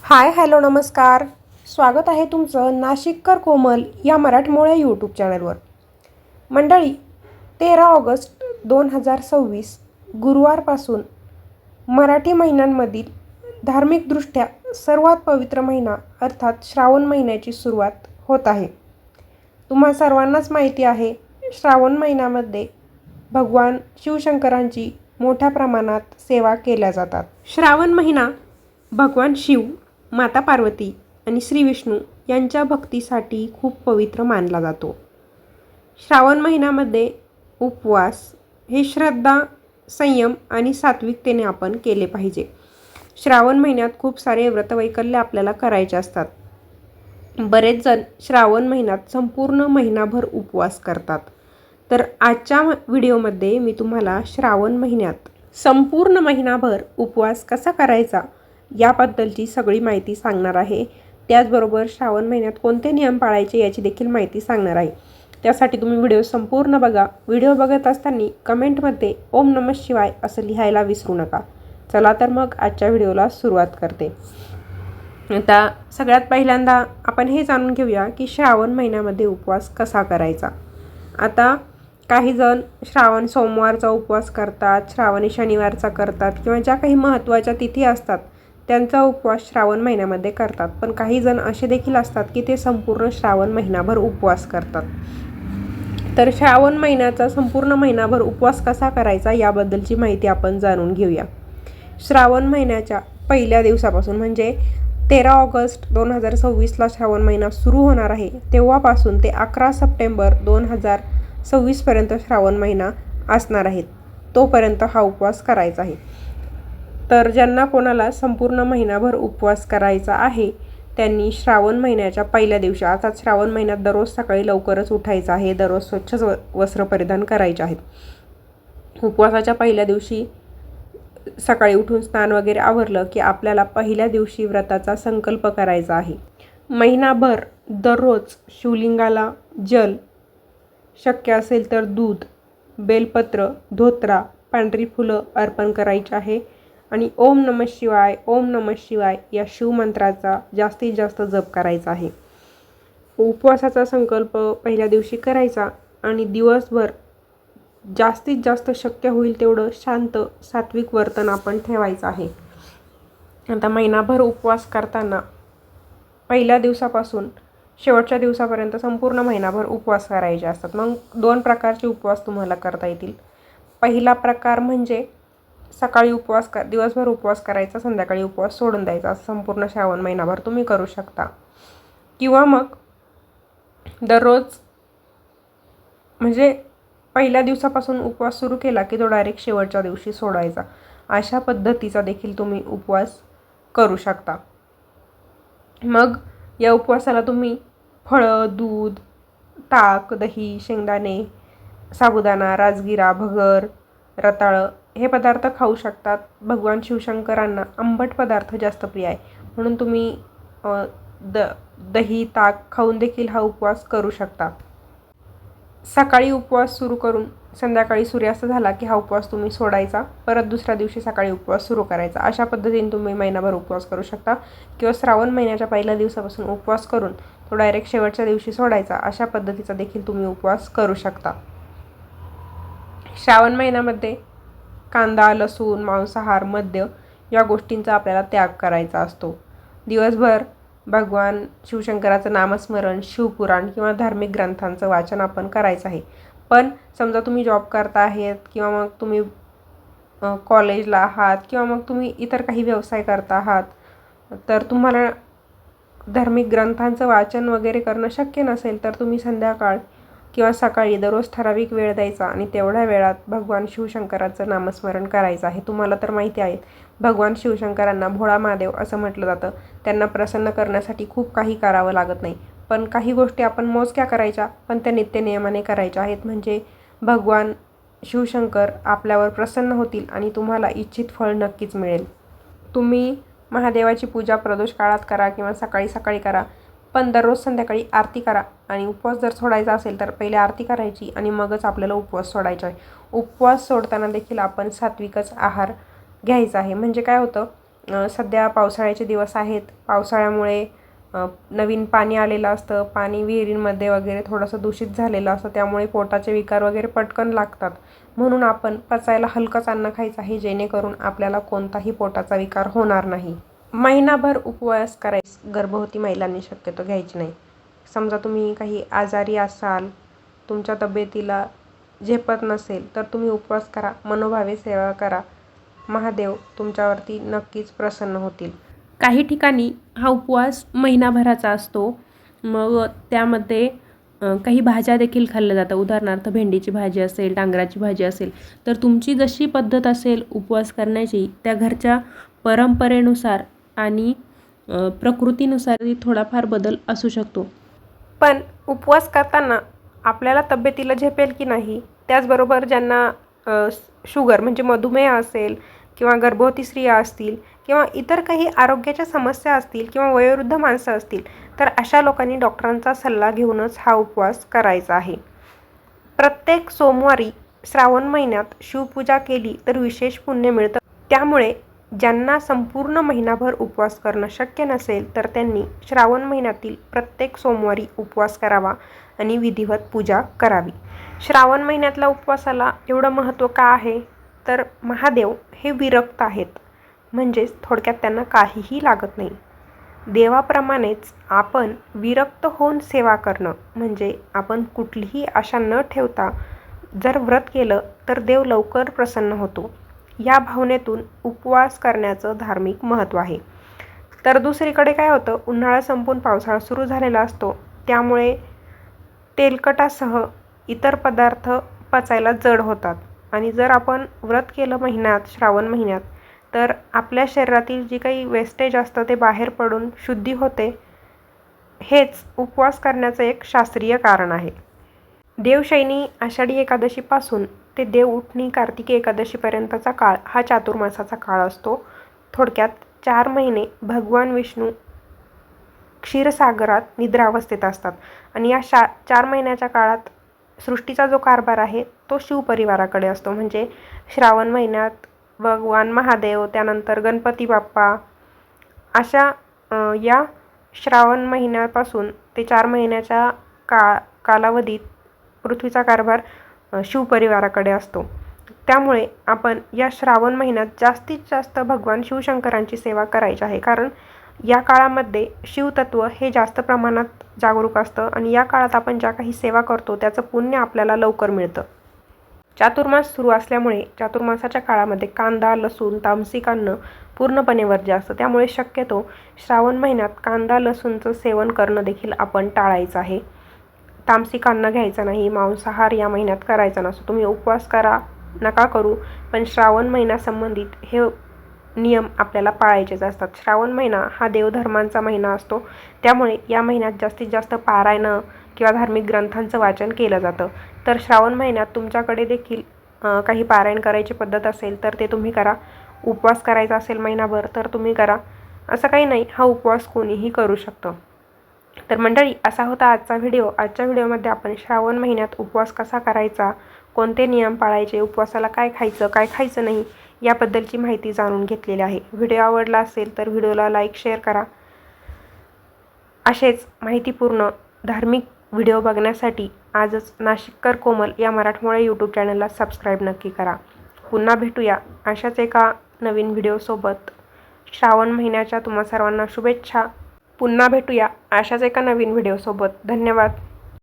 Hi hello नमस्कार. स्वागत आहे तुमचं नाशिककर कोमल या मराठमोळ्या यूट्यूब चॅनलवर. मंडळी, 13 ऑगस्ट 2026 गुरुवारपासून मराठी महिन्यांमधील धार्मिकदृष्ट्या सर्वात पवित्र महिना अर्थात श्रावण महिन्याची सुरुवात होत आहे. तुम्हा सर्वांनाच माहिती आहे, श्रावण महिन्यामध्ये भगवान शिवशंकरांची मोठ्या प्रमाणात सेवा केल्या जातात. श्रावण महिना भगवान शिव, माता पार्वती आणि श्री विष्णू यांच्या भक्तीसाठी खूप पवित्र मानला जातो. श्रावण महिन्यामध्ये उपवास हे श्रद्धा, संयम आणि सात्विकतेने आपण केले पाहिजे. श्रावण महिन्यात खूप सारे व्रतवैकल्य आपल्याला करायचे असतात. बरेच जण श्रावण महिन्यात संपूर्ण महिनाभर उपवास करतात. तर आजच्या व्हिडिओमध्ये मी तुम्हाला श्रावण महिन्यात संपूर्ण महिनाभर उपवास कसा करायचा याबद्दलची सगळी माहिती सांगणार आहे. त्याचबरोबर श्रावण महिन्यात कोणते नियम पाळायचे याची देखील माहिती सांगणार आहे. त्यासाठी तुम्ही व्हिडिओ संपूर्ण बघा. व्हिडिओ बघत असताना कमेंटमध्ये ओम नमः शिवाय असं लिहायला विसरू नका. चला तर मग आजच्या व्हिडिओला सुरुवात करते. आता सगळ्यात पहिल्यांदा आपण हे जाणून घेऊया की श्रावण महिन्यामध्ये उपवास कसा करायचा. आता काही जण श्रावण सोमवारचा उपवास करतात, श्रावणी शनिवारचा करतात किंवा ज्या काही महत्त्वाच्या तिथी असतात त्यांचा उपवास श्रावण महिन्यामध्ये करतात. पण काही जण असे देखील असतात की ते संपूर्ण श्रावण महिनाभर उपवास करतात. तर श्रावण महिन्याचा संपूर्ण महिनाभर उपवास कसा करायचा याबद्दलची माहिती आपण जाणून घेऊया. श्रावण महिन्याच्या पहिल्या दिवसापासून म्हणजे 13 ऑगस्ट 2026 श्रावण महिना सुरू होणार आहे. तेव्हापासून ते 11 सप्टेंबर 2026पर्यंत श्रावण महिना असणार आहे. तोपर्यंत हा उपवास करायचा आहे. तर ज्यांना कोणाला संपूर्ण महिनाभर उपवास करायचा आहे त्यांनी श्रावण महिन्याच्या पहिल्या दिवशी, अर्थात श्रावण महिन्यात दररोज सकाळी लवकरच उठायचं आहे. दररोज स्वच्छ वस्त्र परिधान करायचे आहेत. उपवासाच्या पहिल्या दिवशी सकाळी उठून स्नान वगैरे आवरलं की आपल्याला पहिल्या दिवशी व्रताचा संकल्प करायचा आहे. महिनाभर दररोज शिवलिंगाला जल, शक्य असेल तर दूध, बेलपत्र, धोत्रा, पांढरी फुलं अर्पण करायची आहे आणि ओम नमः शिवाय, ओम नमः शिवाय या शिवमंत्राचा जास्तीत जास्त जप करायचा आहे. उपवासाचा संकल्प पहिल्या दिवशी करायचा आणि दिवसभर जास्तीत जास्त शक्य होईल तेवढं शांत, सात्विक वर्तन आपण ठेवायचं आहे. आता महिनाभर उपवास करताना पहिल्या दिवसापासून शेवटच्या दिवसापर्यंत संपूर्ण महिनाभर उपवास करायचे असतात. मग 2 प्रकारचे उपवास तुम्हाला करता येतील. पहिला प्रकार म्हणजे सकाळी दिवसभर उपवास करायचा, संध्याकाळी उपवास सोडून द्यायचा. संपूर्ण श्रावण महिनाभर तुम्ही करू शकता. किंवा मग दररोज म्हणजे पहिल्या दिवसापासून उपवास सुरू केला की तो डायरेक्ट शेवटच्या दिवशी सोडायचा. अशा पद्धतीचा देखील तुम्ही उपवास करू शकता. मग या उपवासाला तुम्ही फळं, दूध, ताक, दही, शेंगदाणे, साबुदाणा, राजगिरा, भगर, रताळं हे पदार्थ खाऊ शकतात. भगवान शिवशंकरांना आंबट पदार्थ जास्त प्रिय आहे म्हणून तुम्ही दही, ताक खाऊन देखील हा उपवास करू शकता. सकाळी उपवास सुरू करून संध्याकाळी सूर्यास्त झाला की हा उपवास तुम्ही सोडायचा. परत दुसऱ्या दिवशी सकाळी उपवास सुरू करायचा. अशा पद्धतीने तुम्ही महिनाभर उपवास करू शकता. किंवा श्रावण महिन्याच्या पहिल्या दिवसापासून उपवास करून तो डायरेक्ट शेवटच्या दिवशी सोडायचा. अशा पद्धतीचा देखील तुम्ही उपवास करू शकता. श्रावण महिन्यामध्ये कांदा, लसूण, मांसाहार, मद्य या गोष्टींचा आपल्याला त्याग करायचा असतो. दिवसभर भगवान शिवशंकराचं नामस्मरण, शिवपुराण किंवा धार्मिक ग्रंथांचं वाचन आपण करायचं आहे. पण समजा तुम्ही जॉब करता आहेत किंवा मग तुम्ही कॉलेजला आहात किंवा मग तुम्ही इतर काही व्यवसाय करता आहात, तर तुम्हाला धार्मिक ग्रंथांचं वाचन वगैरे करणं शक्य नसेल तर तुम्ही संध्याकाळ किंवा सकाळी दररोज ठराविक वेळ द्यायचा आणि तेवढ्या वेळात भगवान शिवशंकराचं नामस्मरण करायचं आहे. तुम्हाला तर माहिती आहे, भगवान शिवशंकरांना भोळा महादेव असं म्हटलं जातं. त्यांना प्रसन्न करण्यासाठी खूप काही करावं लागत नाही. पण काही गोष्टी आपण मोजक्या करायच्या, पण त्या नित्यनियमाने करायच्या आहेत. म्हणजे भगवान शिवशंकर आपल्यावर प्रसन्न होतील आणि तुम्हाला इच्छित फळ नक्कीच मिळेल. तुम्ही महादेवाची पूजा प्रदोष काळात करा किंवा सकाळी सकाळी करा, पण दररोज संध्याकाळी आरती करा. आणि उपवास जर सोडायचा असेल तर पहिले आरती करायची आणि मगच आपल्याला उपवास सोडायचा आहे. उपवास सोडताना देखील आपण सात्विकच आहार घ्यायचा आहे. म्हणजे काय होतं, सध्या पावसाळ्याचे दिवस आहेत. पावसाळ्यामुळे नवीन पाणी आलेलं असतं, पाणी विहिरींमध्ये वगैरे थोडंसं दूषित झालेलं असतं, त्यामुळे पोटाचे विकार वगैरे पटकन लागतात. म्हणून आपण पचायला हलकंच अन्न खायचं आहे, जेणेकरून आपल्याला कोणताही पोटाचा विकार होणार नाही. महिनाभर उपवास करायचा गर्भवती महिलांनी शक्यतो घ्यायची नाही. समजा तुम्ही काही आजारी असाल, तुमच्या तब्येतीला झेपत नसेल, तर तुम्ही उपवास करा, मनोभावे सेवा करा. महादेव तुमच्यावरती नक्कीच प्रसन्न होतील. काही ठिकाणी हा उपवास महिनाभराचा असतो. मग त्यामध्ये काही भाज्या देखील खाल्ल्या जातात. उदाहरणार्थ भेंडीची भाजी असेल, डांगराची भाजी असेल. तर तुमची जशी पद्धत असेल उपवास करण्याची, त्या घरच्या परंपरेनुसार आणि प्रकृतीनुसार थोडाफार बदल असू शकतो. पण उपवास करताना आपल्याला तब्येतीला झेपेल की नाही, त्याचबरोबर ज्यांना शुगर म्हणजे मधुमेह असेल किंवा गर्भवती स्त्रिया असतील किंवा इतर काही आरोग्याच्या समस्या असतील किंवा वयोवृद्ध माणसं असतील, तर अशा लोकांनी डॉक्टरांचा सल्ला घेऊनच हा उपवास करायचा आहे. प्रत्येक सोमवारी श्रावण महिन्यात शिवपूजा केली तर विशेष पुण्य मिळतं. त्यामुळे ज्यांना संपूर्ण महिनाभर उपवास करणं शक्य नसेल, तर त्यांनी श्रावण महिन्यातील प्रत्येक सोमवारी उपवास करावा आणि विधिवत पूजा करावी. श्रावण महिन्यातल्या उपवासाला एवढं महत्त्व का आहे, तर महादेव हे विरक्त आहेत, म्हणजेच थोडक्यात त्यांना काहीही लागत नाही. देवाप्रमाणेच आपण विरक्त होऊन सेवा करणं, म्हणजे आपण कुठलीही आशा न ठेवता जर व्रत केलं तर देव लवकर प्रसन्न होतो. या भावनेतून उपवास करण्याचं धार्मिक महत्त्व आहे. तर दुसरीकडे काय होतं, उन्हाळा संपून पावसाळा सुरू झालेला असतो, त्यामुळे तेलकटासह इतर पदार्थ पचायला जड होतात. आणि जर आपण व्रत केलं महिन्यात, श्रावण महिन्यात, तर आपल्या शरीरातील जी काही वेस्टेज असतं ते बाहेर पडून शुद्धी होते. हेच उपवास करण्याचं एक शास्त्रीय कारण आहे. देवशयनी आषाढी एकादशीपासून ते देव उठणी कार्तिकी एकादशीपर्यंतचा काळ हा चातुर्मासाचा काळ असतो. थोडक्यात 4 महिने भगवान विष्णू क्षीरसागरात निद्रावस्थेत असतात आणि या 4 महिन्याच्या काळात सृष्टीचा जो कारभार आहे तो शिवपरिवाराकडे असतो. म्हणजे श्रावण महिन्यात भगवान महादेव, त्यानंतर गणपती बाप्पा, अशा या श्रावण महिन्यापासून ते 4 महिन्याच्या कालावधीत पृथ्वीचा कारभार शिवपरिवाराकडे असतो. त्यामुळे आपण या श्रावण महिन्यात जास्तीत जास्त भगवान शिवशंकरांची सेवा करायची आहे, कारण या काळामध्ये शिवतत्व हे जास्त प्रमाणात जागरूक असतं आणि या काळात आपण ज्या काही सेवा करतो त्याचं पुण्य आपल्याला लवकर मिळतं. चातुर्मास सुरू असल्यामुळे चातुर्मासाच्या काळामध्ये कांदा, लसूण, तामसिक अन्न पूर्णपणे वर्ज्य असतं. त्यामुळे शक्यतो श्रावण महिन्यात कांदा, लसूणचं सेवन करणं देखील आपण टाळायचं आहे. तामसिक अन्न घ्यायचं नाही, मांसाहार या महिन्यात करायचा नसतो. तुम्ही उपवास करा, नका करू, पण श्रावण महिन्यासंबंधित हे नियम आपल्याला पाळायचेच असतात. श्रावण महिना हा देवधर्मांचा महिना असतो, त्यामुळे या महिन्यात जास्तीत जास्त पारायणं किंवा धार्मिक ग्रंथांचं वाचन केलं जातं. तर श्रावण महिन्यात तुमच्याकडे देखील काही पारायण करायची पद्धत असेल तर ते तुम्ही करा. उपवास करायचा असेल महिनाभर तर तुम्ही करा. असं काही नाही, हा उपवास कोणीही करू शकतं. तर मंडळी, असा होता आजचा व्हिडिओ. आजच्या व्हिडिओमध्ये आपण श्रावण महिन्यात उपवास कसा करायचा, कोणते नियम पाळायचे, उपवासाला काय खायचं, काय खायचं नाही, याबद्दलची माहिती जाणून घेतलेली आहे. व्हिडिओ आवडला असेल तर व्हिडिओला लाईक, शेअर करा. असेच माहितीपूर्ण धार्मिक व्हिडिओ बघण्यासाठी आजच नाशिककर कोमल या मराठमोळे यूट्यूब चॅनलला सबस्क्राईब नक्की करा. पुन्हा भेटूया अशाच एका नवीन व्हिडिओसोबत. श्रावण महिन्याच्या तुम्हा सर्वांना शुभेच्छा. पुन्हा भेटूया अशाच एका नवीन व्हिडिओसोबत. धन्यवाद.